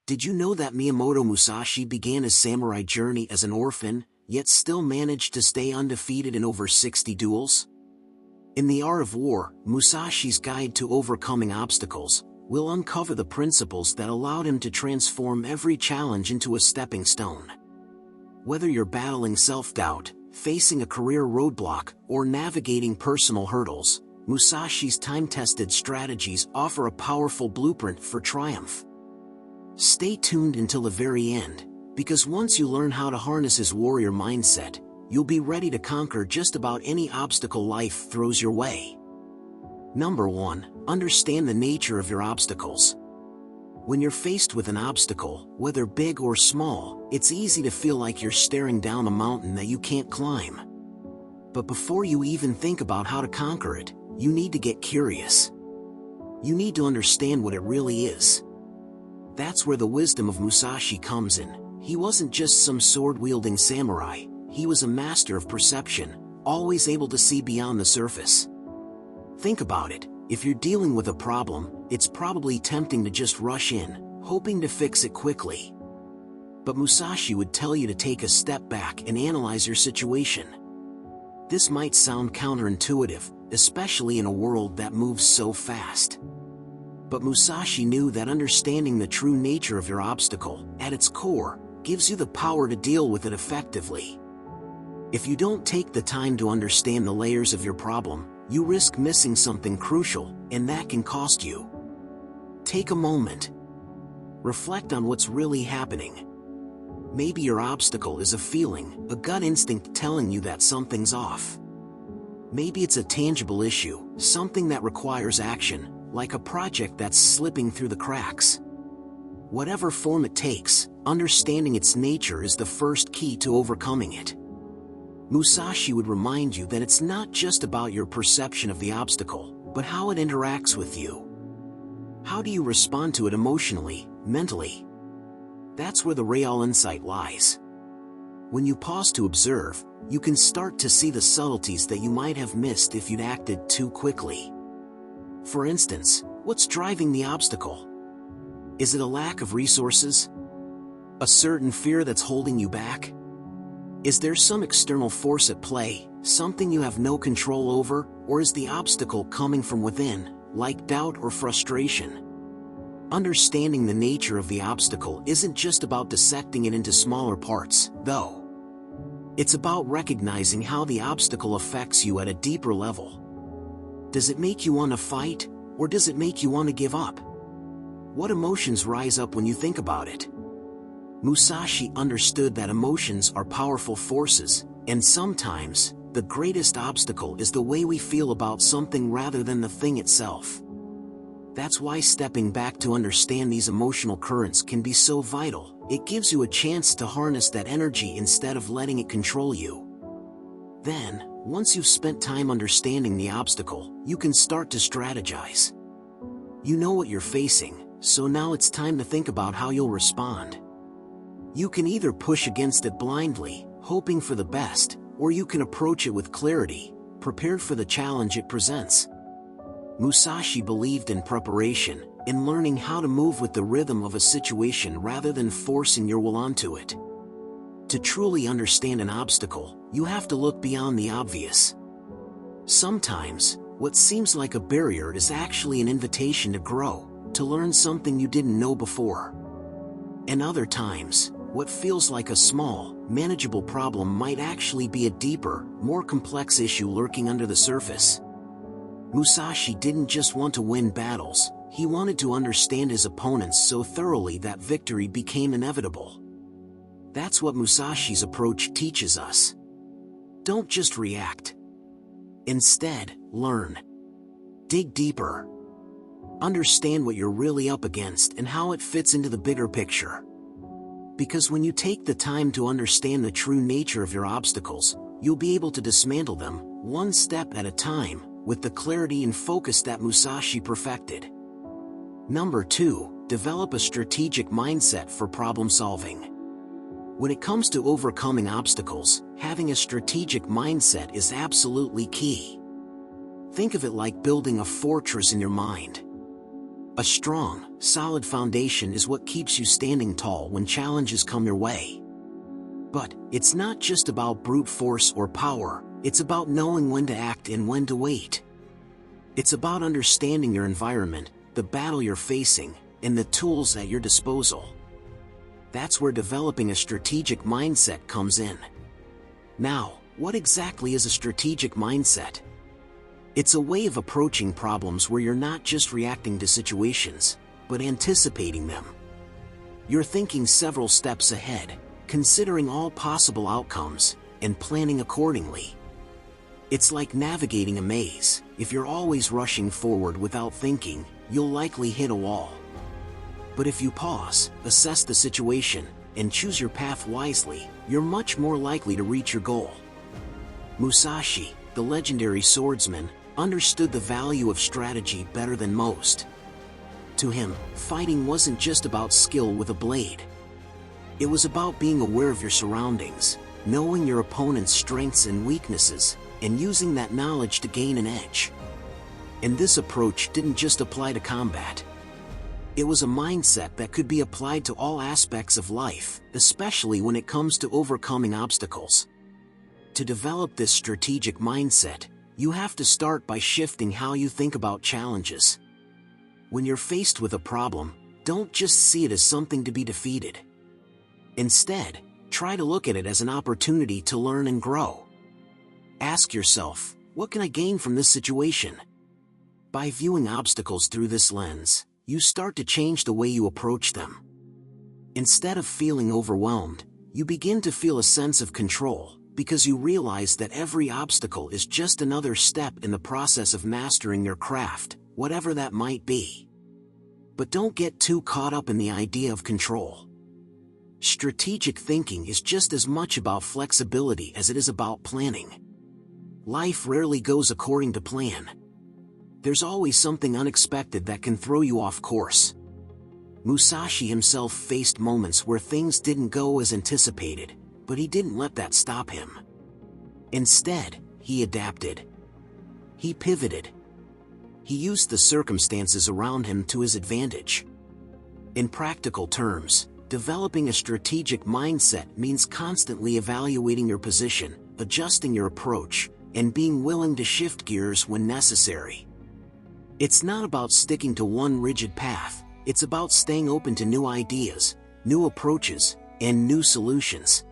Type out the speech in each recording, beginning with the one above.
Did you know that Miyamoto Musashi began his samurai journey as an orphan, yet still managed to stay undefeated in over 60 duels? In The Art of War, Musashi's Guide to Overcoming Obstacles, will uncover the principles that allowed him to transform every challenge into a stepping stone. Whether you're battling self-doubt, facing a career roadblock, or navigating personal hurdles, Musashi's time-tested strategies offer a powerful blueprint for triumph. Stay tuned until the very end, because once you learn how to harness his warrior mindset, you'll be ready to conquer just about any obstacle life throws your way. Number 1. Understand the nature of your obstacles. When you're faced with an obstacle, whether big or small, it's easy to feel like you're staring down a mountain that you can't climb. But before you even think about how to conquer it, you need to get curious. You need to understand what it really is. That's where the wisdom of Musashi comes in. He wasn't just some sword-wielding samurai, he was a master of perception, always able to see beyond the surface. Think about it, if you're dealing with a problem, it's probably tempting to just rush in, hoping to fix it quickly. But Musashi would tell you to take a step back and analyze your situation. This might sound counterintuitive, especially in a world that moves so fast. But Musashi knew that understanding the true nature of your obstacle, at its core, gives you the power to deal with it effectively. If you don't take the time to understand the layers of your problem, you risk missing something crucial, and that can cost you. Take a moment. Reflect on what's really happening. Maybe your obstacle is a feeling, a gut instinct telling you that something's off. Maybe it's a tangible issue, something that requires action, like a project that's slipping through the cracks. Whatever form it takes, understanding its nature is the first key to overcoming it. Musashi would remind you that it's not just about your perception of the obstacle, but how it interacts with you. How do you respond to it emotionally, mentally? That's where the real insight lies. When you pause to observe, you can start to see the subtleties that you might have missed if you'd acted too quickly. For instance, what's driving the obstacle? Is it a lack of resources? A certain fear that's holding you back? Is there some external force at play, something you have no control over, or is the obstacle coming from within, like doubt or frustration? Understanding the nature of the obstacle isn't just about dissecting it into smaller parts, though. It's about recognizing how the obstacle affects you at a deeper level. Does it make you want to fight, or does it make you want to give up? What emotions rise up when you think about it? Musashi understood that emotions are powerful forces, and sometimes, the greatest obstacle is the way we feel about something rather than the thing itself. That's why stepping back to understand these emotional currents can be so vital. It gives you a chance to harness that energy instead of letting it control you. Then, once you've spent time understanding the obstacle, you can start to strategize. You know what you're facing, so now it's time to think about how you'll respond. You can either push against it blindly, hoping for the best, or you can approach it with clarity, prepared for the challenge it presents. Musashi believed in preparation, in learning how to move with the rhythm of a situation rather than forcing your will onto it. To truly understand an obstacle, you have to look beyond the obvious. Sometimes, what seems like a barrier is actually an invitation to grow, to learn something you didn't know before. And other times, what feels like a small, manageable problem might actually be a deeper, more complex issue lurking under the surface. Musashi didn't just want to win battles, he wanted to understand his opponents so thoroughly that victory became inevitable. That's what Musashi's approach teaches us. Don't just react. Instead, learn. Dig deeper. Understand what you're really up against and how it fits into the bigger picture. Because when you take the time to understand the true nature of your obstacles, you'll be able to dismantle them, one step at a time, with the clarity and focus that Musashi perfected. Number 2, develop a strategic mindset for problem solving. When it comes to overcoming obstacles, having a strategic mindset is absolutely key. Think of it like building a fortress in your mind. A strong, solid foundation is what keeps you standing tall when challenges come your way. But it's not just about brute force or power, it's about knowing when to act and when to wait. It's about understanding your environment, the battle you're facing, and the tools at your disposal. That's where developing a strategic mindset comes in. Now, what exactly is a strategic mindset? It's a way of approaching problems where you're not just reacting to situations, but anticipating them. You're thinking several steps ahead, considering all possible outcomes, and planning accordingly. It's like navigating a maze. If you're always rushing forward without thinking, you'll likely hit a wall. But if you pause, assess the situation, and choose your path wisely, you're much more likely to reach your goal. Musashi, the legendary swordsman, understood the value of strategy better than most. To him, fighting wasn't just about skill with a blade. It was about being aware of your surroundings, knowing your opponent's strengths and weaknesses, and using that knowledge to gain an edge. And this approach didn't just apply to combat. It was a mindset that could be applied to all aspects of life, especially when it comes to overcoming obstacles. To develop this strategic mindset, you have to start by shifting how you think about challenges. When you're faced with a problem, don't just see it as something to be defeated. Instead, try to look at it as an opportunity to learn and grow. Ask yourself, what can I gain from this situation? By viewing obstacles through this lens, you start to change the way you approach them. Instead of feeling overwhelmed, you begin to feel a sense of control, because you realize that every obstacle is just another step in the process of mastering your craft, whatever that might be. But don't get too caught up in the idea of control. Strategic thinking is just as much about flexibility as it is about planning. Life rarely goes according to plan. There's always something unexpected that can throw you off course. Musashi himself faced moments where things didn't go as anticipated, but he didn't let that stop him. Instead, he adapted. He pivoted. He used the circumstances around him to his advantage. In practical terms, developing a strategic mindset means constantly evaluating your position, adjusting your approach, and being willing to shift gears when necessary. It's not about sticking to one rigid path, it's about staying open to new ideas, new approaches, and new solutions.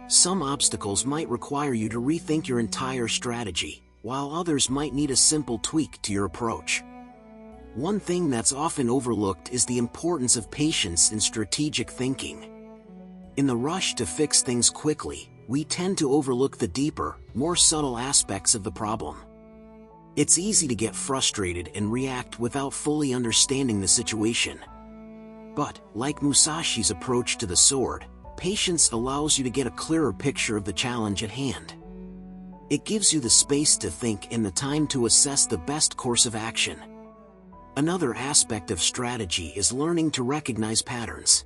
Some obstacles might require you to rethink your entire strategy, while others might need a simple tweak to your approach. One thing that's often overlooked is the importance of patience in strategic thinking. In the rush to fix things quickly, we tend to overlook the deeper, more subtle aspects of the problem. It's easy to get frustrated and react without fully understanding the situation. But, like Musashi's approach to the sword, patience allows you to get a clearer picture of the challenge at hand. It gives you the space to think and the time to assess the best course of action. Another aspect of strategy is learning to recognize patterns.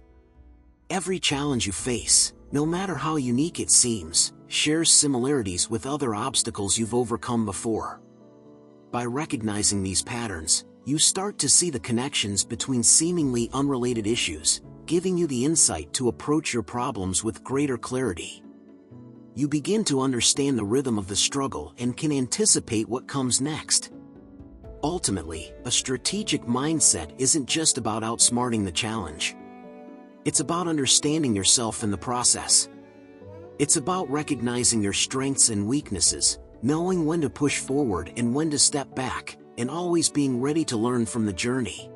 Every challenge you face, no matter how unique it seems, shares similarities with other obstacles you've overcome before. By recognizing these patterns, you start to see the connections between seemingly unrelated issues, giving you the insight to approach your problems with greater clarity. You begin to understand the rhythm of the struggle and can anticipate what comes next. Ultimately, a strategic mindset isn't just about outsmarting the challenge. It's about understanding yourself in the process. It's about recognizing your strengths and weaknesses, knowing when to push forward and when to step back, and always being ready to learn from the journey.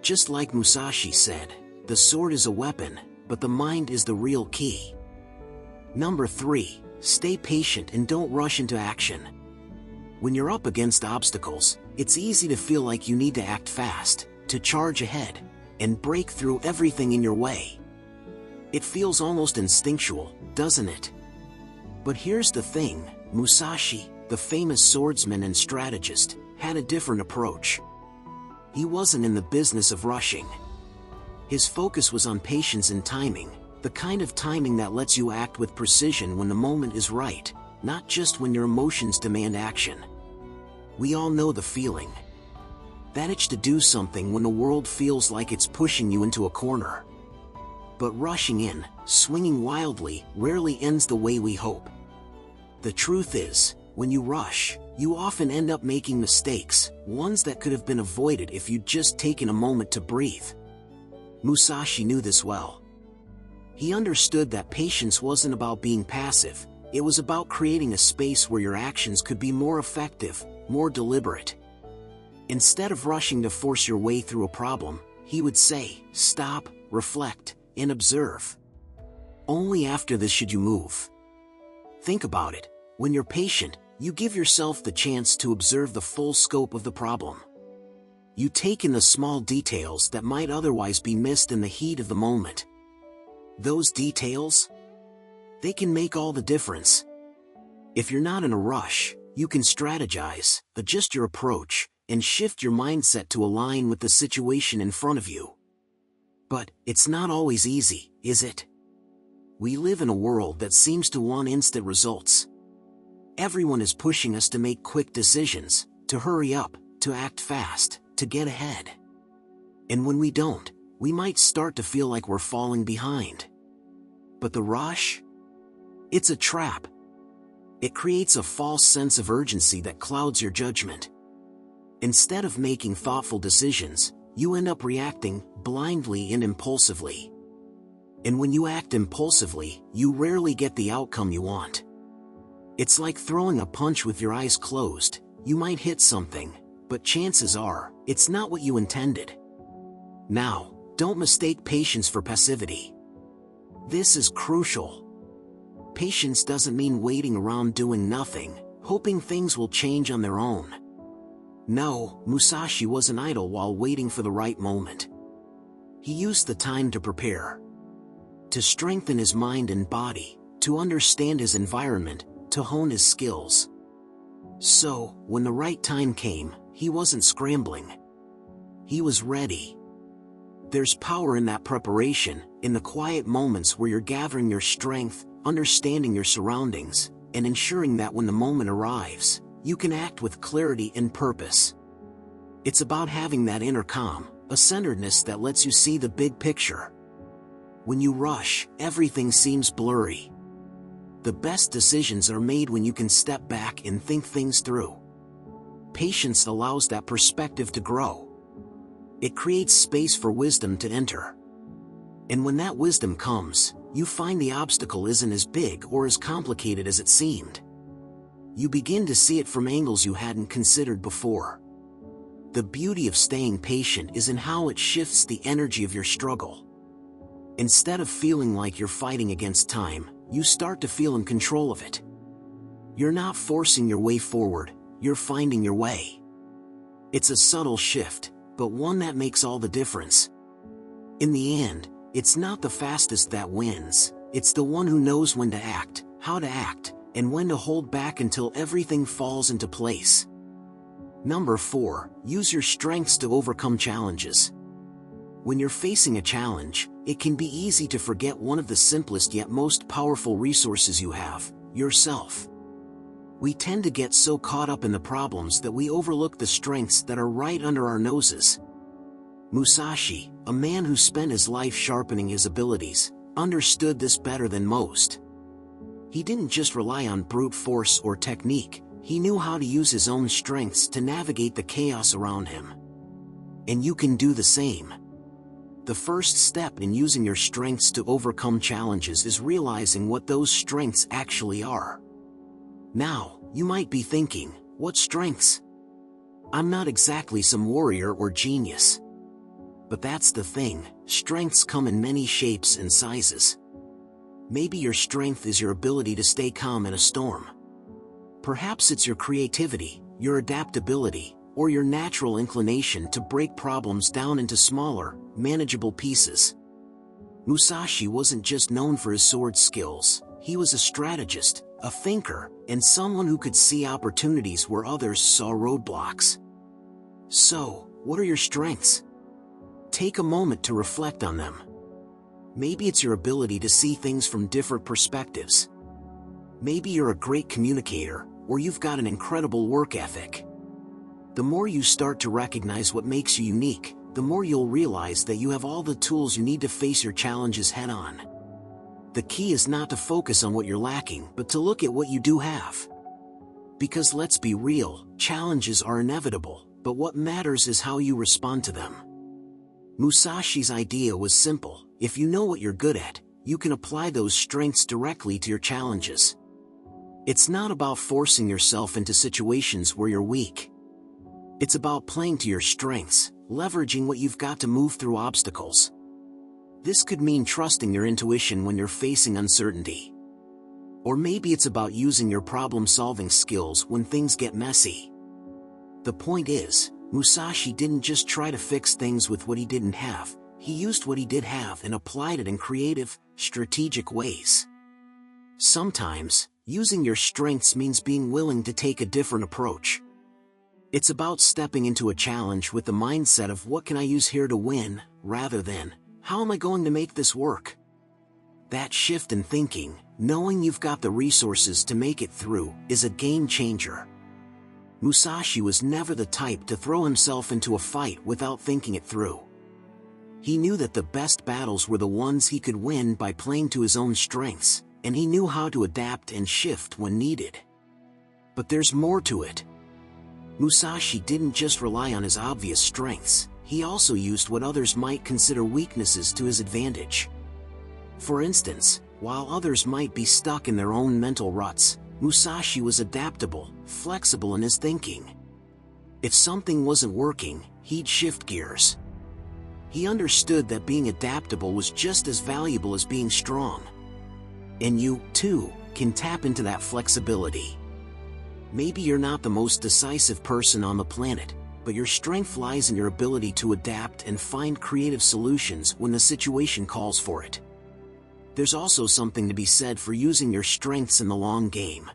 Just like Musashi said, the sword is a weapon, but the mind is the real key. Number 3, stay patient and don't rush into action. When you're up against obstacles, it's easy to feel like you need to act fast, to charge ahead, and break through everything in your way. It feels almost instinctual, doesn't it? But here's the thing, Musashi, the famous swordsman and strategist, had a different approach. He wasn't in the business of rushing. His focus was on patience and timing, the kind of timing that lets you act with precision when the moment is right, not just when your emotions demand action. We all know the feeling. That itch to do something when the world feels like it's pushing you into a corner. But rushing in, swinging wildly, rarely ends the way we hope. The truth is, when you rush, you often end up making mistakes, ones that could have been avoided if you'd just taken a moment to breathe. Musashi knew this well. He understood that patience wasn't about being passive, it was about creating a space where your actions could be more effective, more deliberate. Instead of rushing to force your way through a problem, he would say, "Stop, reflect, and observe. Only after this should you move." Think about it. When you're patient, you give yourself the chance to observe the full scope of the problem. You take in the small details that might otherwise be missed in the heat of the moment. Those details? They can make all the difference. If you're not in a rush, you can strategize, adjust your approach, and shift your mindset to align with the situation in front of you. But it's not always easy, is it? We live in a world that seems to want instant results. Everyone is pushing us to make quick decisions, to hurry up, to act fast, to get ahead. And when we don't, we might start to feel like we're falling behind. But the rush? It's a trap. It creates a false sense of urgency that clouds your judgment. Instead of making thoughtful decisions, you end up reacting blindly and impulsively. And when you act impulsively, you rarely get the outcome you want. It's like throwing a punch with your eyes closed. You might hit something, but chances are, it's not what you intended. Now, don't mistake patience for passivity. This is crucial. Patience doesn't mean waiting around doing nothing, hoping things will change on their own. No, Musashi wasn't idle while waiting for the right moment. He used the time to prepare. To strengthen his mind and body, to understand his environment, to hone his skills. So, when the right time came, he wasn't scrambling. He was ready. There's power in that preparation, in the quiet moments where you're gathering your strength, understanding your surroundings, and ensuring that when the moment arrives, you can act with clarity and purpose. It's about having that inner calm, a centeredness that lets you see the big picture. When you rush, everything seems blurry. The best decisions are made when you can step back and think things through. Patience allows that perspective to grow. It creates space for wisdom to enter. And when that wisdom comes, you find the obstacle isn't as big or as complicated as it seemed. You begin to see it from angles you hadn't considered before. The beauty of staying patient is in how it shifts the energy of your struggle. Instead of feeling like you're fighting against time, you start to feel in control of it. You're not forcing your way forward, you're finding your way. It's a subtle shift, but one that makes all the difference. In the end, it's not the fastest that wins, it's the one who knows when to act, how to act, and when to hold back until everything falls into place. Number 4, use your strengths to overcome challenges. When you're facing a challenge, it can be easy to forget one of the simplest yet most powerful resources you have, yourself. We tend to get so caught up in the problems that we overlook the strengths that are right under our noses. Musashi, a man who spent his life sharpening his abilities, understood this better than most. He didn't just rely on brute force or technique, he knew how to use his own strengths to navigate the chaos around him. And you can do the same. The first step in using your strengths to overcome challenges is realizing what those strengths actually are. Now, you might be thinking, what strengths? I'm not exactly some warrior or genius. But that's the thing, strengths come in many shapes and sizes. Maybe your strength is your ability to stay calm in a storm. Perhaps it's your creativity, your adaptability, or your natural inclination to break problems down into smaller, manageable pieces. Musashi wasn't just known for his sword skills, he was a strategist, a thinker, and someone who could see opportunities where others saw roadblocks. So, what are your strengths? Take a moment to reflect on them. Maybe it's your ability to see things from different perspectives. Maybe you're a great communicator, or you've got an incredible work ethic. The more you start to recognize what makes you unique, the more you'll realize that you have all the tools you need to face your challenges head-on. The key is not to focus on what you're lacking, but to look at what you do have. Because let's be real, challenges are inevitable, but what matters is how you respond to them. Musashi's idea was simple: if you know what you're good at, you can apply those strengths directly to your challenges. It's not about forcing yourself into situations where you're weak. It's about playing to your strengths, leveraging what you've got to move through obstacles. This could mean trusting your intuition when you're facing uncertainty. Or maybe it's about using your problem-solving skills when things get messy. The point is, Musashi didn't just try to fix things with what he didn't have. He used what he did have and applied it in creative, strategic ways. Sometimes, using your strengths means being willing to take a different approach. It's about stepping into a challenge with the mindset of what can I use here to win, rather than, how am I going to make this work? That shift in thinking, knowing you've got the resources to make it through, is a game changer. Musashi was never the type to throw himself into a fight without thinking it through. He knew that the best battles were the ones he could win by playing to his own strengths, and he knew how to adapt and shift when needed. But there's more to it. Musashi didn't just rely on his obvious strengths, he also used what others might consider weaknesses to his advantage. For instance, while others might be stuck in their own mental ruts, Musashi was adaptable, flexible in his thinking. If something wasn't working, he'd shift gears. He understood that being adaptable was just as valuable as being strong. And you, too, can tap into that flexibility. Maybe you're not the most decisive person on the planet, but your strength lies in your ability to adapt and find creative solutions when the situation calls for it. There's also something to be said for using your strengths in the long game.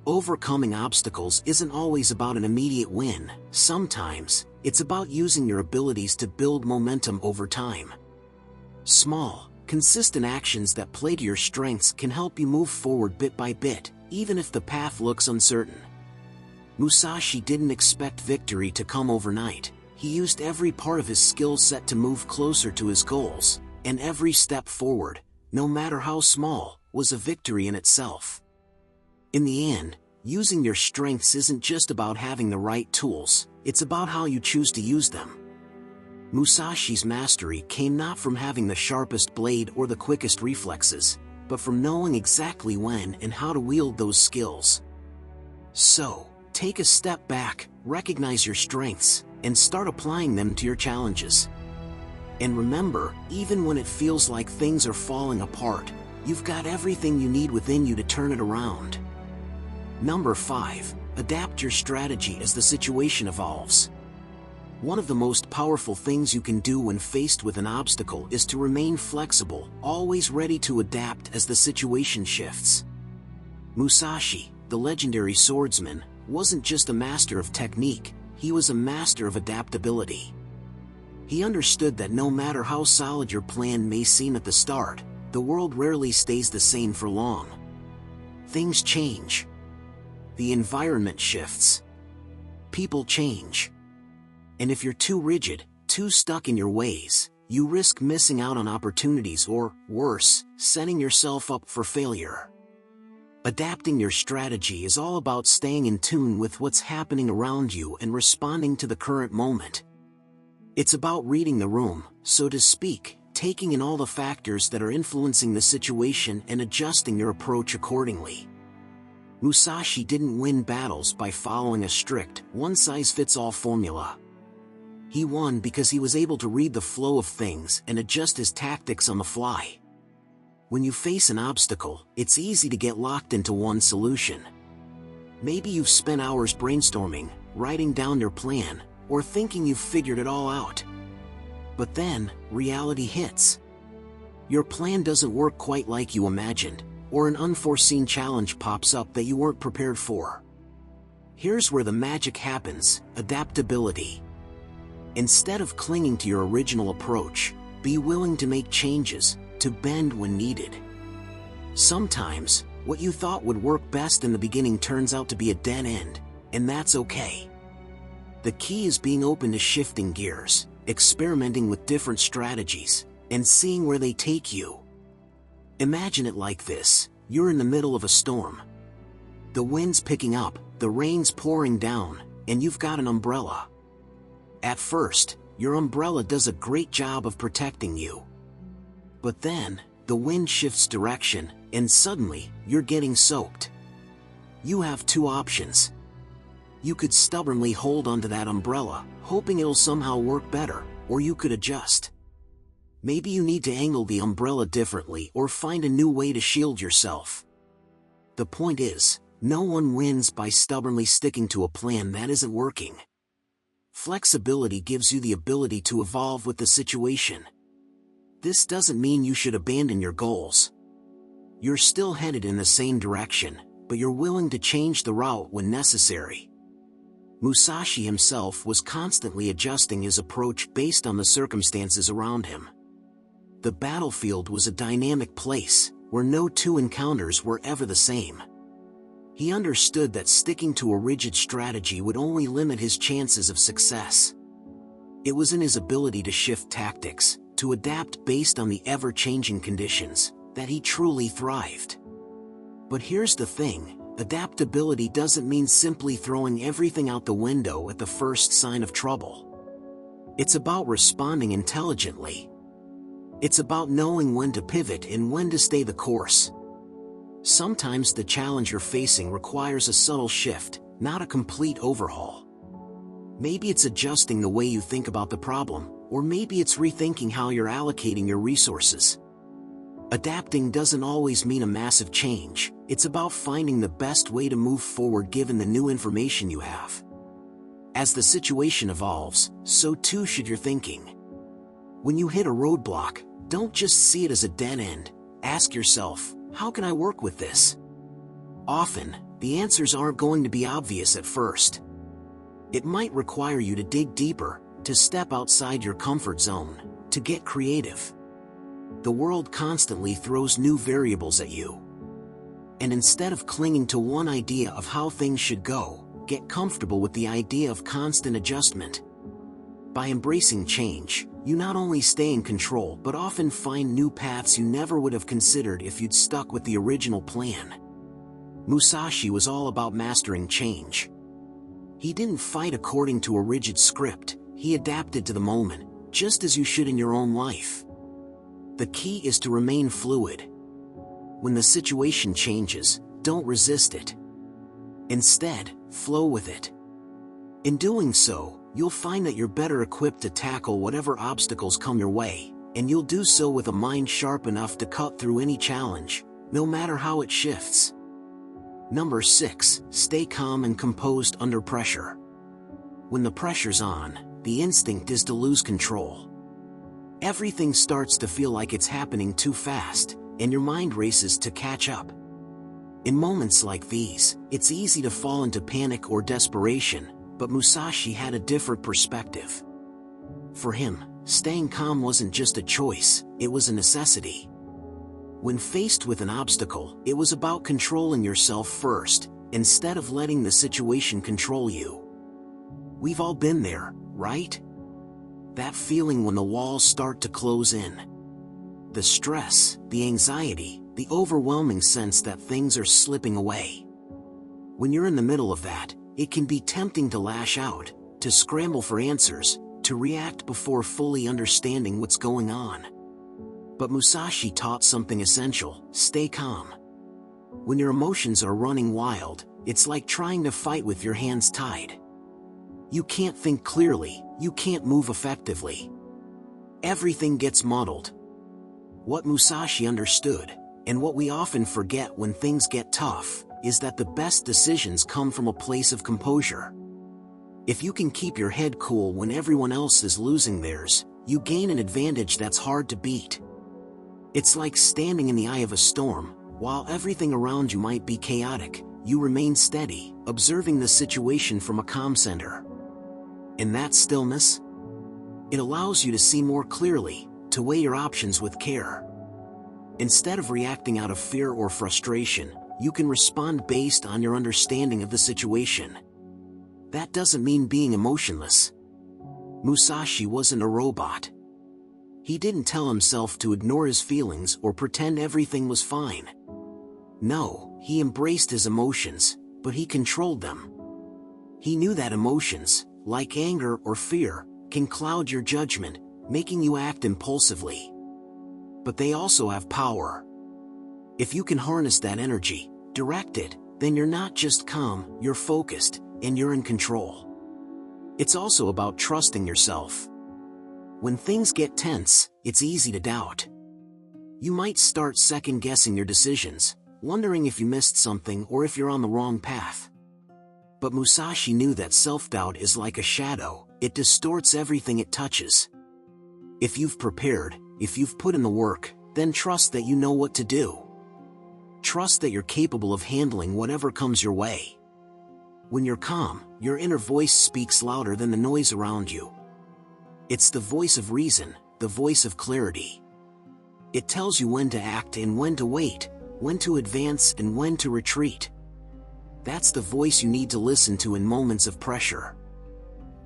Overcoming obstacles isn't always about an immediate win. Sometimes, it's about using your abilities to build momentum over time. Small, consistent actions that play to your strengths can help you move forward bit by bit, even if the path looks uncertain. Musashi didn't expect victory to come overnight. He used every part of his skill set to move closer to his goals, and every step forward, no matter how small, was a victory in itself. In the end, using your strengths isn't just about having the right tools, it's about how you choose to use them. Musashi's mastery came not from having the sharpest blade or the quickest reflexes, but from knowing exactly when and how to wield those skills. So, take a step back, recognize your strengths, and start applying them to your challenges. And remember, even when it feels like things are falling apart, you've got everything you need within you to turn it around. Number 5. Adapt your strategy as the situation evolves. One of the most powerful things you can do when faced with an obstacle is to remain flexible, always ready to adapt as the situation shifts. Musashi, the legendary swordsman, wasn't just a master of technique, he was a master of adaptability. He understood that no matter how solid your plan may seem at the start, the world rarely stays the same for long. Things change. The environment shifts. People change. And if you're too rigid, too stuck in your ways, you risk missing out on opportunities or, worse, setting yourself up for failure. Adapting your strategy is all about staying in tune with what's happening around you and responding to the current moment. It's about reading the room, so to speak, taking in all the factors that are influencing the situation and adjusting your approach accordingly. Musashi didn't win battles by following a strict, one-size-fits-all formula. He won because he was able to read the flow of things and adjust his tactics on the fly. When you face an obstacle, it's easy to get locked into one solution. Maybe you've spent hours brainstorming, writing down your plan, or thinking you've figured it all out. But then, reality hits. Your plan doesn't work quite like you imagined, or an unforeseen challenge pops up that you weren't prepared for. Here's where the magic happens: adaptability. Instead of clinging to your original approach, be willing to make changes, to bend when needed. Sometimes, what you thought would work best in the beginning turns out to be a dead end, and that's okay. The key is being open to shifting gears, experimenting with different strategies, and seeing where they take you. Imagine it like this: you're in the middle of a storm. The wind's picking up, the rain's pouring down, and you've got an umbrella. At first, your umbrella does a great job of protecting you. But then, the wind shifts direction, and suddenly, you're getting soaked. You have two options. You could stubbornly hold onto that umbrella, hoping it'll somehow work better, or you could adjust. Maybe you need to angle the umbrella differently or find a new way to shield yourself. The point is, no one wins by stubbornly sticking to a plan that isn't working. Flexibility gives you the ability to evolve with the situation. This doesn't mean you should abandon your goals. You're still headed in the same direction, but you're willing to change the route when necessary. Musashi himself was constantly adjusting his approach based on the circumstances around him. The battlefield was a dynamic place, where no two encounters were ever the same. He understood that sticking to a rigid strategy would only limit his chances of success. It was in his ability to shift tactics, to adapt based on the ever-changing conditions, that he truly thrived. But here's the thing: adaptability doesn't mean simply throwing everything out the window at the first sign of trouble. It's about responding intelligently. It's about knowing when to pivot and when to stay the course. Sometimes the challenge you're facing requires a subtle shift, not a complete overhaul. Maybe it's adjusting the way you think about the problem, or maybe it's rethinking how you're allocating your resources. Adapting doesn't always mean a massive change. It's about finding the best way to move forward given the new information you have. As the situation evolves, so too should your thinking. When you hit a roadblock, don't just see it as a dead end. Ask yourself, how can I work with this? Often, the answers aren't going to be obvious at first. It might require you to dig deeper, to step outside your comfort zone, to get creative. The world constantly throws new variables at you. And instead of clinging to one idea of how things should go, get comfortable with the idea of constant adjustment. By embracing change, you not only stay in control but often find new paths you never would have considered if you'd stuck with the original plan. Musashi was all about mastering change. He didn't fight according to a rigid script, he adapted to the moment, just as you should in your own life. The key is to remain fluid. When the situation changes, don't resist it. Instead, flow with it. In doing so, you'll find that you're better equipped to tackle whatever obstacles come your way, and you'll do so with a mind sharp enough to cut through any challenge, no matter how it shifts. Number 6, stay calm and composed under pressure. When the pressure's on, the instinct is to lose control. Everything starts to feel like it's happening too fast, and your mind races to catch up. In moments like these, it's easy to fall into panic or desperation, but Musashi had a different perspective. For him, staying calm wasn't just a choice, it was a necessity. When faced with an obstacle, it was about controlling yourself first, instead of letting the situation control you. We've all been there, right? That feeling when the walls start to close in. The stress, the anxiety, the overwhelming sense that things are slipping away. When you're in the middle of that, it can be tempting to lash out, to scramble for answers, to react before fully understanding what's going on. But Musashi taught something essential: stay calm. When your emotions are running wild, it's like trying to fight with your hands tied. You can't think clearly, you can't move effectively. Everything gets muddled. What Musashi understood, and what we often forget when things get tough, is that the best decisions come from a place of composure. If you can keep your head cool when everyone else is losing theirs, you gain an advantage that's hard to beat. It's like standing in the eye of a storm. While everything around you might be chaotic, you remain steady, observing the situation from a calm center. In that stillness, it allows you to see more clearly, to weigh your options with care. Instead of reacting out of fear or frustration, you can respond based on your understanding of the situation. That doesn't mean being emotionless. Musashi wasn't a robot. He didn't tell himself to ignore his feelings or pretend everything was fine. No, he embraced his emotions, but he controlled them. He knew that emotions, like anger or fear, can cloud your judgment, making you act impulsively. But they also have power. If you can harness that energy, direct it, then you're not just calm, you're focused, and you're in control. It's also about trusting yourself. When things get tense, it's easy to doubt. You might start second-guessing your decisions, wondering if you missed something or if you're on the wrong path. But Musashi knew that self-doubt is like a shadow, it distorts everything it touches. If you've prepared, if you've put in the work, then trust that you know what to do. Trust that you're capable of handling whatever comes your way. When you're calm, your inner voice speaks louder than the noise around you. It's the voice of reason, the voice of clarity. It tells you when to act and when to wait, when to advance and when to retreat. That's the voice you need to listen to in moments of pressure.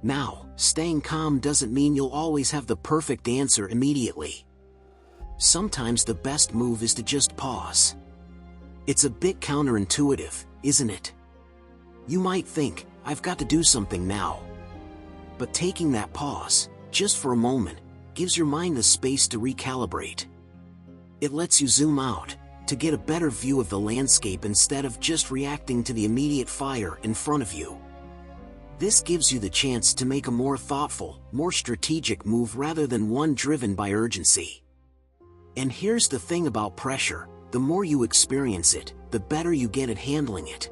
Now, staying calm doesn't mean you'll always have the perfect answer immediately. Sometimes the best move is to just pause. It's a bit counterintuitive, isn't it? You might think, I've got to do something now. But taking that pause, just for a moment, gives your mind the space to recalibrate. It lets you zoom out, to get a better view of the landscape instead of just reacting to the immediate fire in front of you. This gives you the chance to make a more thoughtful, more strategic move rather than one driven by urgency. And here's the thing about pressure, the more you experience it, the better you get at handling it.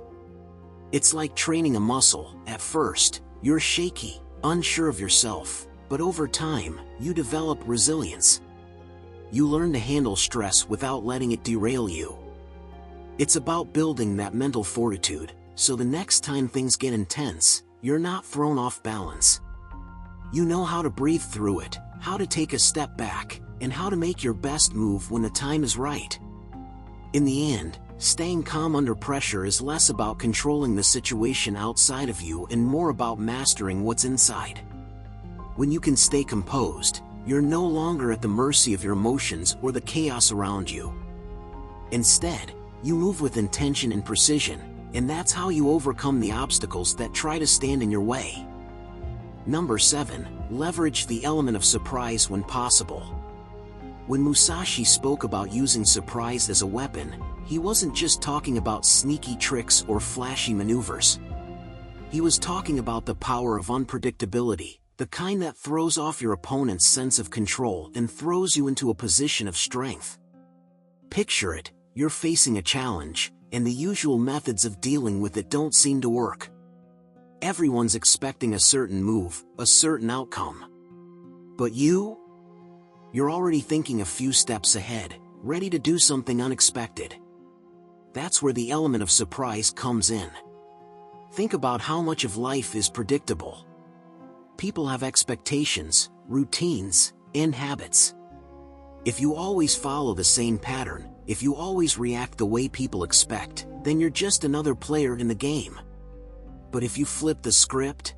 It's like training a muscle. At first, you're shaky, unsure of yourself, but over time, you develop resilience. You learn to handle stress without letting it derail you. It's about building that mental fortitude, so the next time things get intense, you're not thrown off balance. You know how to breathe through it, how to take a step back, and how to make your best move when the time is right. In the end, staying calm under pressure is less about controlling the situation outside of you and more about mastering what's inside. When you can stay composed, you're no longer at the mercy of your emotions or the chaos around you. Instead, you move with intention and precision, and that's how you overcome the obstacles that try to stand in your way. Number 7. Leverage the element of surprise when possible. When Musashi spoke about using surprise as a weapon, he wasn't just talking about sneaky tricks or flashy maneuvers. He was talking about the power of unpredictability, the kind that throws off your opponent's sense of control and throws you into a position of strength. Picture it, you're facing a challenge, and the usual methods of dealing with it don't seem to work. Everyone's expecting a certain move, a certain outcome. But you're already thinking a few steps ahead, ready to do something unexpected. That's where the element of surprise comes in. Think about how much of life is predictable. People have expectations, routines, and habits. If you always follow the same pattern, if you always react the way people expect, then you're just another player in the game. But if you flip the script,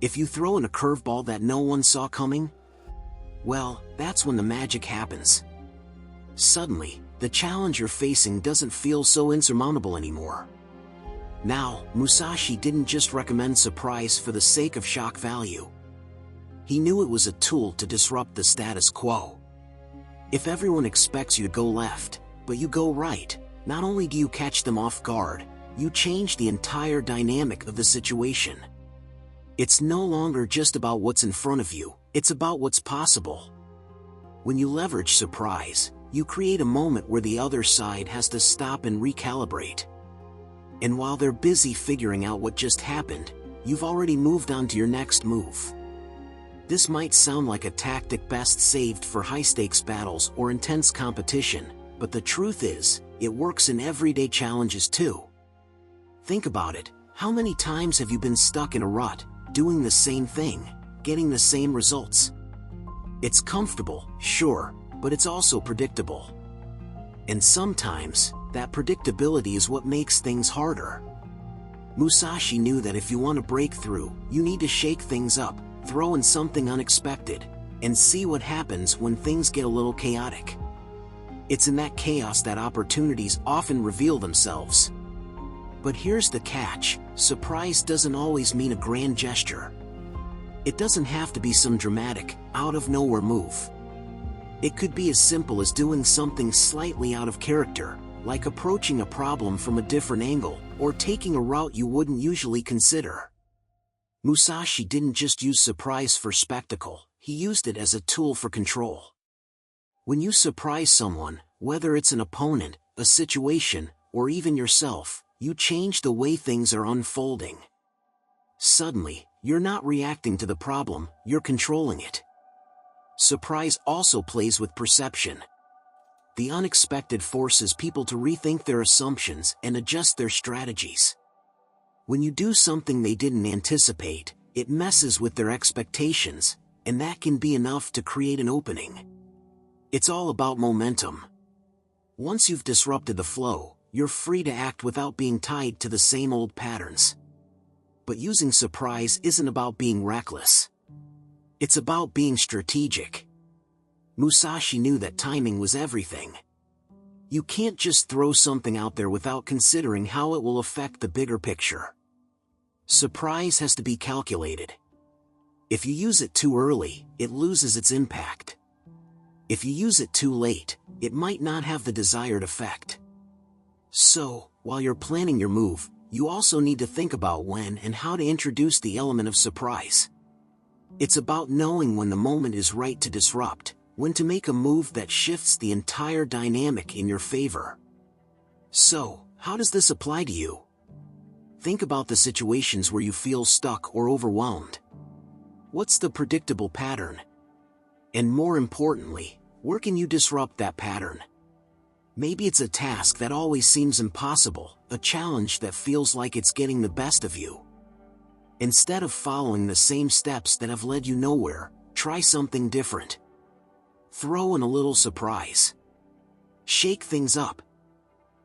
if you throw in a curveball that no one saw coming, well, that's when the magic happens. Suddenly, the challenge you're facing doesn't feel so insurmountable anymore. Now, Musashi didn't just recommend surprise for the sake of shock value. He knew it was a tool to disrupt the status quo. If everyone expects you to go left, but you go right, not only do you catch them off guard, you change the entire dynamic of the situation. It's no longer just about what's in front of you, it's about what's possible. When you leverage surprise, you create a moment where the other side has to stop and recalibrate. And while they're busy figuring out what just happened, you've already moved on to your next move. This might sound like a tactic best saved for high-stakes battles or intense competition, but the truth is, it works in everyday challenges too. Think about it, how many times have you been stuck in a rut, doing the same thing, getting the same results? It's comfortable, sure, but it's also predictable. And sometimes, that predictability is what makes things harder. Musashi knew that if you want to break through, you need to shake things up, throw in something unexpected, and see what happens when things get a little chaotic. It's in that chaos that opportunities often reveal themselves. But here's the catch: surprise doesn't always mean a grand gesture. It doesn't have to be some dramatic, out-of-nowhere move. It could be as simple as doing something slightly out of character, like approaching a problem from a different angle, or taking a route you wouldn't usually consider. Musashi didn't just use surprise for spectacle, he used it as a tool for control. When you surprise someone, whether it's an opponent, a situation, or even yourself, you change the way things are unfolding. Suddenly, you're not reacting to the problem, you're controlling it. Surprise also plays with perception. The unexpected forces people to rethink their assumptions and adjust their strategies. When you do something they didn't anticipate, it messes with their expectations, and that can be enough to create an opening. It's all about momentum. Once you've disrupted the flow, you're free to act without being tied to the same old patterns. But using surprise isn't about being reckless. It's about being strategic. Musashi knew that timing was everything. You can't just throw something out there without considering how it will affect the bigger picture. Surprise has to be calculated. If you use it too early, it loses its impact. If you use it too late, it might not have the desired effect. So, while you're planning your move, you also need to think about when and how to introduce the element of surprise. It's about knowing when the moment is right to disrupt, when to make a move that shifts the entire dynamic in your favor. So, how does this apply to you? Think about the situations where you feel stuck or overwhelmed. What's the predictable pattern? And more importantly, where can you disrupt that pattern? Maybe it's a task that always seems impossible, a challenge that feels like it's getting the best of you. Instead of following the same steps that have led you nowhere, try something different. Throw in a little surprise. Shake things up.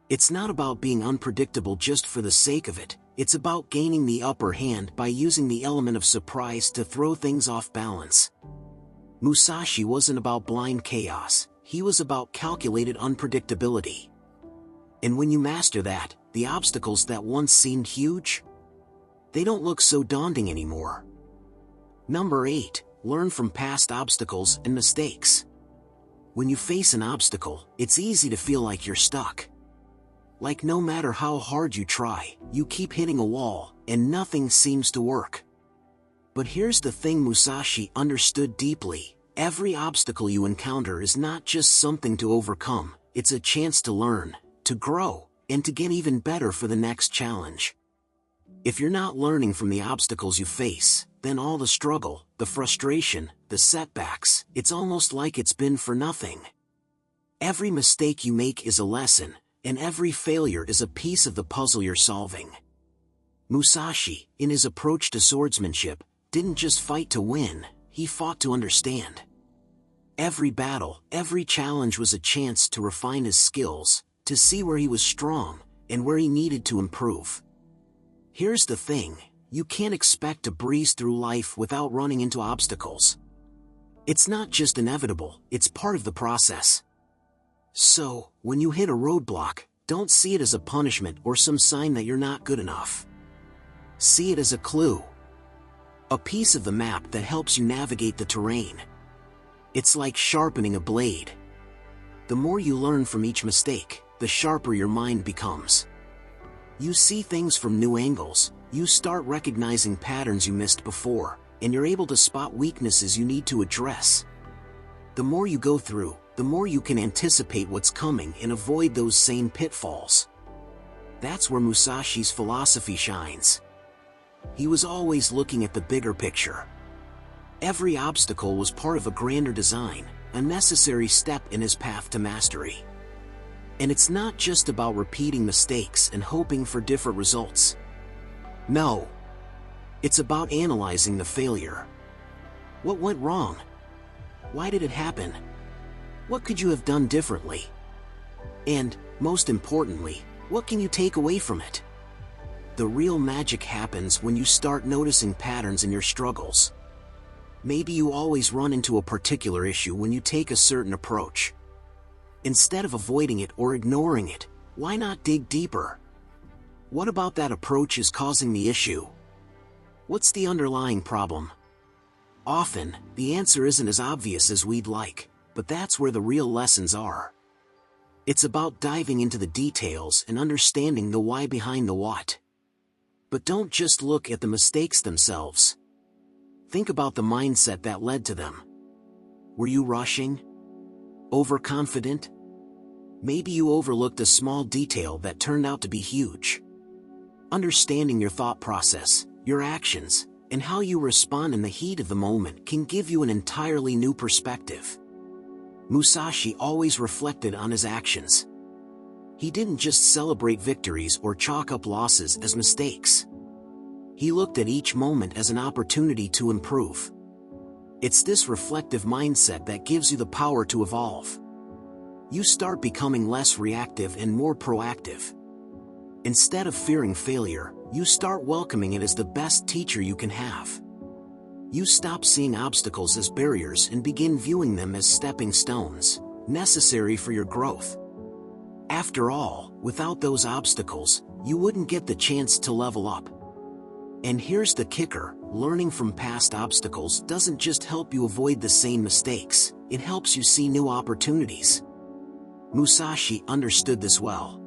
It's not about being unpredictable just for the sake of it, it's about gaining the upper hand by using the element of surprise to throw things off balance. Musashi wasn't about blind chaos, he was about calculated unpredictability. And when you master that, the obstacles that once seemed huge, they don't look so daunting anymore. Number 8. Learn from past obstacles and mistakes. When you face an obstacle, it's easy to feel like you're stuck. Like no matter how hard you try, you keep hitting a wall, and nothing seems to work. But here's the thing Musashi understood deeply: every obstacle you encounter is not just something to overcome, it's a chance to learn, to grow, and to get even better for the next challenge. If you're not learning from the obstacles you face, then all the struggle, the frustration, the setbacks, it's almost like it's been for nothing. Every mistake you make is a lesson, and every failure is a piece of the puzzle you're solving. Musashi, in his approach to swordsmanship, didn't just fight to win, he fought to understand. Every battle, every challenge was a chance to refine his skills, to see where he was strong, and where he needed to improve. Here's the thing: you can't expect to breeze through life without running into obstacles. It's not just inevitable, it's part of the process. So, when you hit a roadblock, don't see it as a punishment or some sign that you're not good enough. See it as a clue. A piece of the map that helps you navigate the terrain. It's like sharpening a blade. The more you learn from each mistake, the sharper your mind becomes. You see things from new angles, you start recognizing patterns you missed before, and you're able to spot weaknesses you need to address. The more you go through, the more you can anticipate what's coming and avoid those same pitfalls. That's where Musashi's philosophy shines. He was always looking at the bigger picture. Every obstacle was part of a grander design, a necessary step in his path to mastery. And it's not just about repeating mistakes and hoping for different results. No. It's about analyzing the failure. What went wrong? Why did it happen? What could you have done differently? And, most importantly, what can you take away from it? The real magic happens when you start noticing patterns in your struggles. Maybe you always run into a particular issue when you take a certain approach. Instead of avoiding it or ignoring it, why not dig deeper? What about that approach is causing the issue? What's the underlying problem? Often, the answer isn't as obvious as we'd like, but that's where the real lessons are. It's about diving into the details and understanding the why behind the what. But don't just look at the mistakes themselves. Think about the mindset that led to them. Were you rushing? Overconfident? Maybe you overlooked a small detail that turned out to be huge. Understanding your thought process, your actions, and how you respond in the heat of the moment can give you an entirely new perspective. Musashi always reflected on his actions. He didn't just celebrate victories or chalk up losses as mistakes. He looked at each moment as an opportunity to improve. It's this reflective mindset that gives you the power to evolve. You start becoming less reactive and more proactive. Instead of fearing failure, you start welcoming it as the best teacher you can have. You stop seeing obstacles as barriers and begin viewing them as stepping stones, necessary for your growth. After all, without those obstacles, you wouldn't get the chance to level up. And here's the kicker, learning from past obstacles doesn't just help you avoid the same mistakes, it helps you see new opportunities. Musashi understood this well.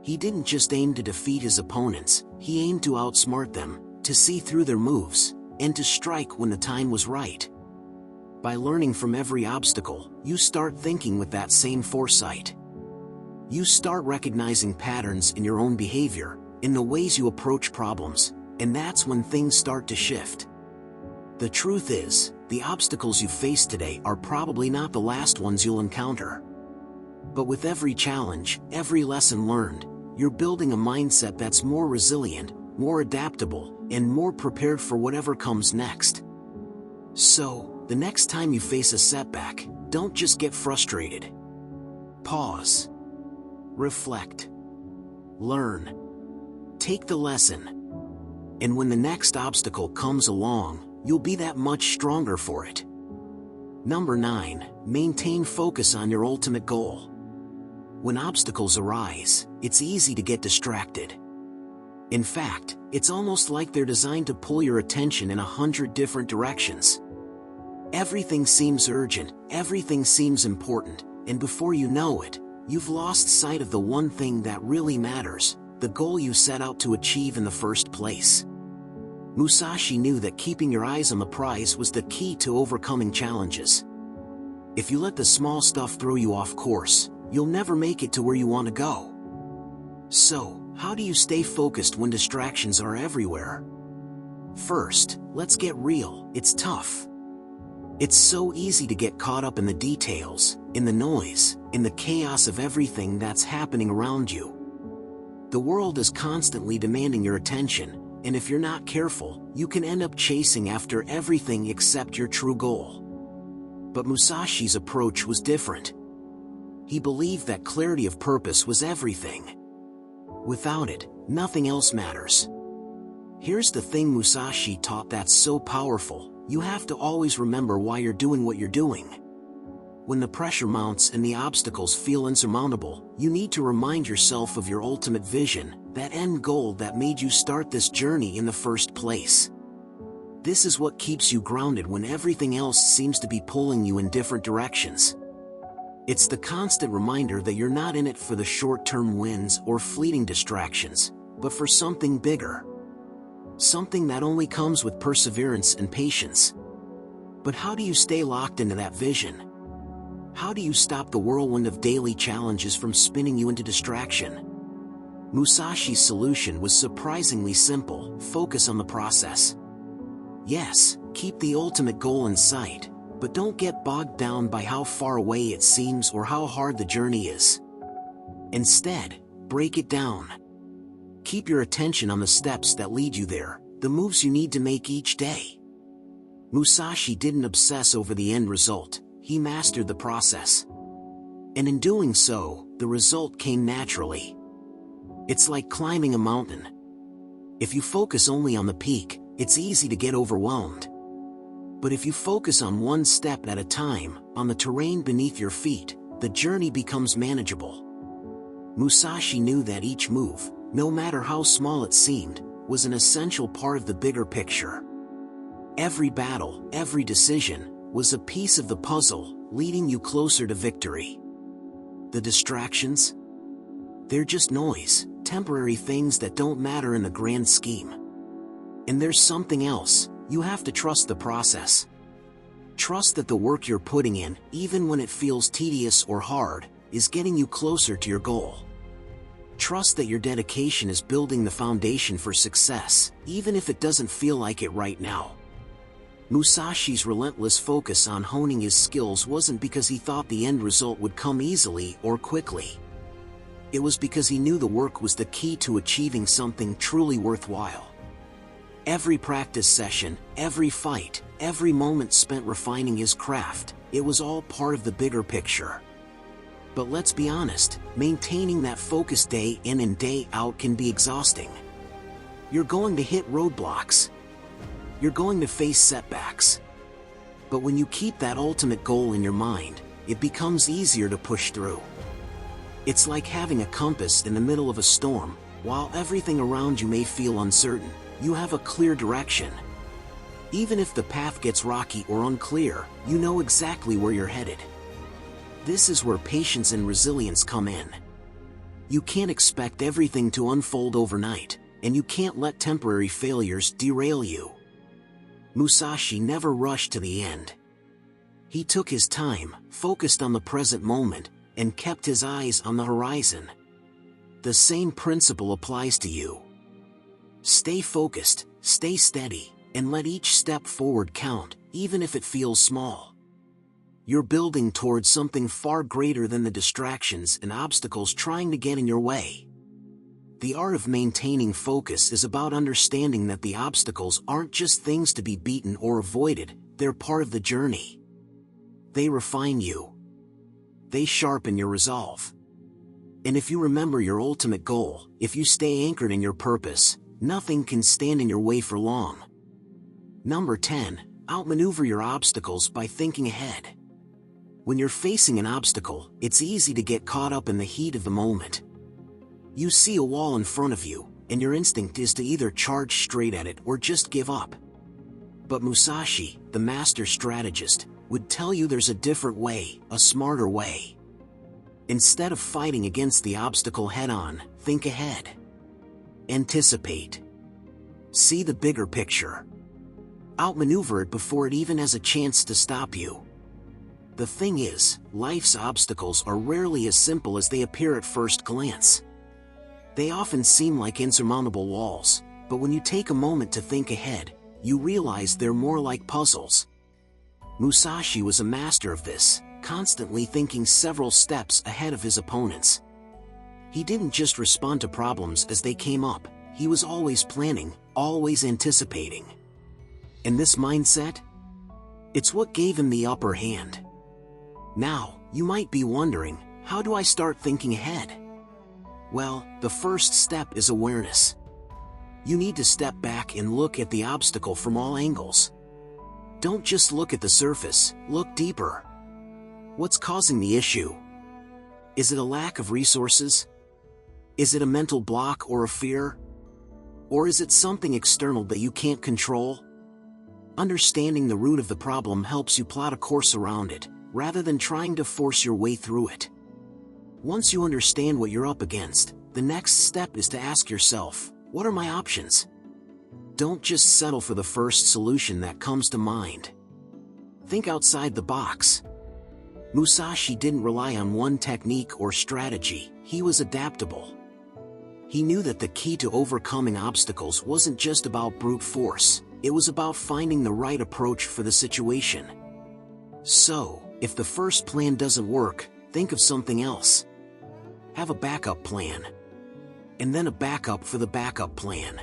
He didn't just aim to defeat his opponents, he aimed to outsmart them, to see through their moves, and to strike when the time was right. By learning from every obstacle, you start thinking with that same foresight. You start recognizing patterns in your own behavior, in the ways you approach problems, and that's when things start to shift. The truth is, the obstacles you face today are probably not the last ones you'll encounter. But with every challenge, every lesson learned, you're building a mindset that's more resilient, more adaptable, and more prepared for whatever comes next. So, the next time you face a setback, don't just get frustrated. Pause. Reflect. Learn. Take the lesson. And when the next obstacle comes along, you'll be that much stronger for it. Number 9, maintain focus on your ultimate goal. When obstacles arise, it's easy to get distracted. In fact, it's almost like they're designed to pull your attention in 100 different directions. Everything seems urgent, everything seems important, and before you know it, you've lost sight of the one thing that really matters, the goal you set out to achieve in the first place. Musashi knew that keeping your eyes on the prize was the key to overcoming challenges. If you let the small stuff throw you off course, you'll never make it to where you want to go. So, how do you stay focused when distractions are everywhere? First, let's get real, it's tough. It's so easy to get caught up in the details, in the noise, in the chaos of everything that's happening around you. The world is constantly demanding your attention, and if you're not careful, you can end up chasing after everything except your true goal. But Musashi's approach was different. He believed that clarity of purpose was everything. Without it, nothing else matters. Here's the thing Musashi taught that's so powerful, you have to always remember why you're doing what you're doing. When the pressure mounts and the obstacles feel insurmountable, you need to remind yourself of your ultimate vision, that end goal that made you start this journey in the first place. This is what keeps you grounded when everything else seems to be pulling you in different directions. It's the constant reminder that you're not in it for the short-term wins or fleeting distractions, but for something bigger. Something that only comes with perseverance and patience. But how do you stay locked into that vision? How do you stop the whirlwind of daily challenges from spinning you into distraction? Musashi's solution was surprisingly simple: focus on the process. Yes, keep the ultimate goal in sight, but don't get bogged down by how far away it seems or how hard the journey is. Instead, break it down. Keep your attention on the steps that lead you there, the moves you need to make each day. Musashi didn't obsess over the end result, he mastered the process. And in doing so, the result came naturally. It's like climbing a mountain. If you focus only on the peak, it's easy to get overwhelmed. But if you focus on one step at a time, on the terrain beneath your feet, the journey becomes manageable. Musashi knew that each move, no matter how small it seemed, was an essential part of the bigger picture. Every battle, every decision, was a piece of the puzzle, leading you closer to victory. The distractions? They're just noise, temporary things that don't matter in the grand scheme. And there's something else: you have to trust the process. Trust that the work you're putting in, even when it feels tedious or hard, is getting you closer to your goal. Trust that your dedication is building the foundation for success, even if it doesn't feel like it right now. Musashi's relentless focus on honing his skills wasn't because he thought the end result would come easily or quickly. It was because he knew the work was the key to achieving something truly worthwhile. Every practice session, every fight, every moment spent refining his craft, it was all part of the bigger picture. But let's be honest, maintaining that focus day in and day out can be exhausting. You're going to hit roadblocks. You're going to face setbacks. But when you keep that ultimate goal in your mind, it becomes easier to push through. It's like having a compass in the middle of a storm. While everything around you may feel uncertain, you have a clear direction. Even if the path gets rocky or unclear, you know exactly where you're headed. This is where patience and resilience come in. You can't expect everything to unfold overnight, and you can't let temporary failures derail you. Musashi never rushed to the end. He took his time, focused on the present moment, and kept his eyes on the horizon. The same principle applies to you. Stay focused, stay steady, and let each step forward count, even if it feels small. You're building towards something far greater than the distractions and obstacles trying to get in your way. The art of maintaining focus is about understanding that the obstacles aren't just things to be beaten or avoided, they're part of the journey. They refine you. They sharpen your resolve. And if you remember your ultimate goal, if you stay anchored in your purpose, nothing can stand in your way for long. Number 10. Outmaneuver your obstacles by thinking ahead. When you're facing an obstacle, it's easy to get caught up in the heat of the moment. You see a wall in front of you, and your instinct is to either charge straight at it or just give up. But Musashi, the master strategist, would tell you there's a different way, a smarter way. Instead of fighting against the obstacle head-on, think ahead. Anticipate. See the bigger picture. Outmaneuver it before it even has a chance to stop you. The thing is, life's obstacles are rarely as simple as they appear at first glance. They often seem like insurmountable walls, but when you take a moment to think ahead, you realize they're more like puzzles. Musashi was a master of this, constantly thinking several steps ahead of his opponents. He didn't just respond to problems as they came up, he was always planning, always anticipating. And this mindset? It's what gave him the upper hand. Now, you might be wondering, how do I start thinking ahead? Well, the first step is awareness. You need to step back and look at the obstacle from all angles. Don't just look at the surface, look deeper. What's causing the issue? Is it a lack of resources? Is it a mental block or a fear? Or is it something external that you can't control? Understanding the root of the problem helps you plot a course around it, rather than trying to force your way through it. Once you understand what you're up against, the next step is to ask yourself, what are my options? Don't just settle for the first solution that comes to mind. Think outside the box. Musashi didn't rely on one technique or strategy, he was adaptable. He knew that the key to overcoming obstacles wasn't just about brute force, it was about finding the right approach for the situation. So, if the first plan doesn't work, think of something else. Have a backup plan. And then a backup for the backup plan.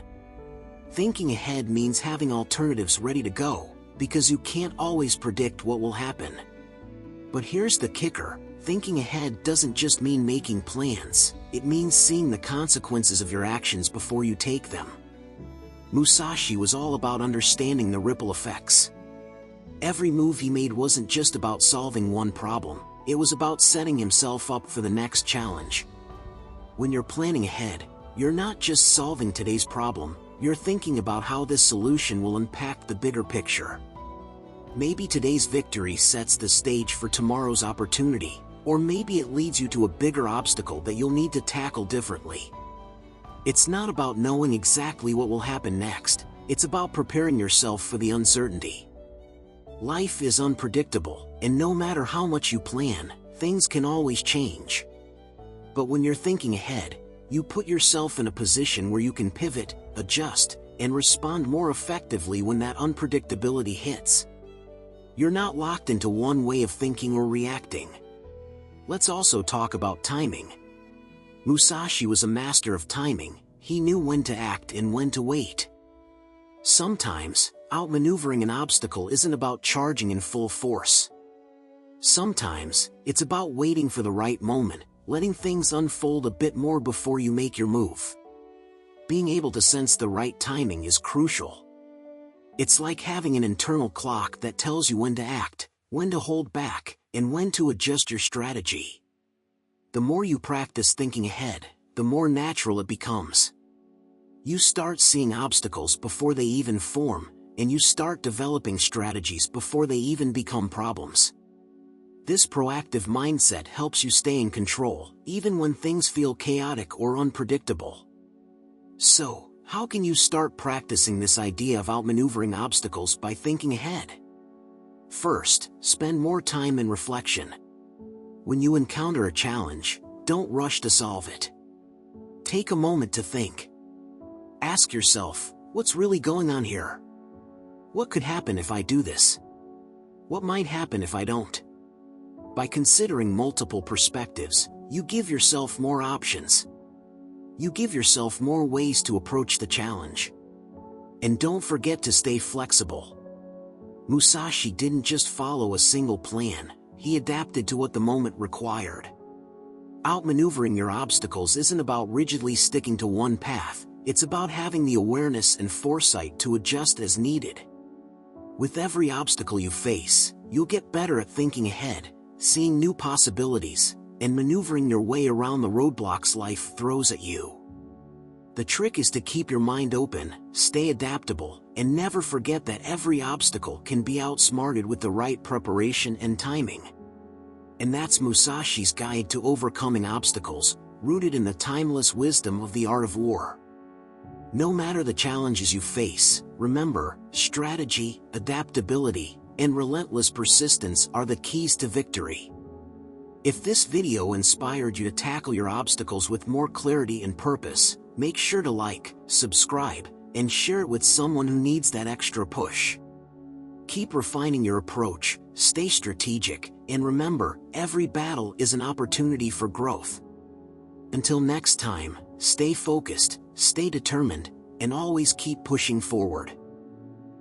Thinking ahead means having alternatives ready to go, because you can't always predict what will happen. But here's the kicker, thinking ahead doesn't just mean making plans, it means seeing the consequences of your actions before you take them. Musashi was all about understanding the ripple effects. Every move he made wasn't just about solving one problem, it was about setting himself up for the next challenge. When you're planning ahead, you're not just solving today's problem, you're thinking about how this solution will impact the bigger picture. Maybe today's victory sets the stage for tomorrow's opportunity, or maybe it leads you to a bigger obstacle that you'll need to tackle differently. It's not about knowing exactly what will happen next, it's about preparing yourself for the uncertainty. Life is unpredictable, and no matter how much you plan, things can always change. But when you're thinking ahead, you put yourself in a position where you can pivot, adjust, and respond more effectively when that unpredictability hits. You're not locked into one way of thinking or reacting. Let's also talk about timing. Musashi was a master of timing. He knew when to act and when to wait. Sometimes, outmaneuvering an obstacle isn't about charging in full force. Sometimes, it's about waiting for the right moment, letting things unfold a bit more before you make your move. Being able to sense the right timing is crucial. It's like having an internal clock that tells you when to act, when to hold back, and when to adjust your strategy. The more you practice thinking ahead, the more natural it becomes. You start seeing obstacles before they even form, and you start developing strategies before they even become problems. This proactive mindset helps you stay in control, even when things feel chaotic or unpredictable. So, how can you start practicing this idea of outmaneuvering obstacles by thinking ahead? First, spend more time in reflection. When you encounter a challenge, don't rush to solve it. Take a moment to think. Ask yourself, what's really going on here? What could happen if I do this? What might happen if I don't? By considering multiple perspectives, you give yourself more options. You give yourself more ways to approach the challenge. And don't forget to stay flexible. Musashi didn't just follow a single plan, he adapted to what the moment required. Outmaneuvering your obstacles isn't about rigidly sticking to one path, it's about having the awareness and foresight to adjust as needed. With every obstacle you face, you'll get better at thinking ahead, seeing new possibilities, and maneuvering your way around the roadblocks life throws at you. The trick is to keep your mind open, stay adaptable, and never forget that every obstacle can be outsmarted with the right preparation and timing. And that's Musashi's guide to overcoming obstacles, rooted in the timeless wisdom of the art of war. No matter the challenges you face, remember, strategy, adaptability, and relentless persistence are the keys to victory. If this video inspired you to tackle your obstacles with more clarity and purpose, make sure to like, subscribe, and share it with someone who needs that extra push. Keep refining your approach, stay strategic, and remember, every battle is an opportunity for growth. Until next time, stay focused, stay determined, and always keep pushing forward.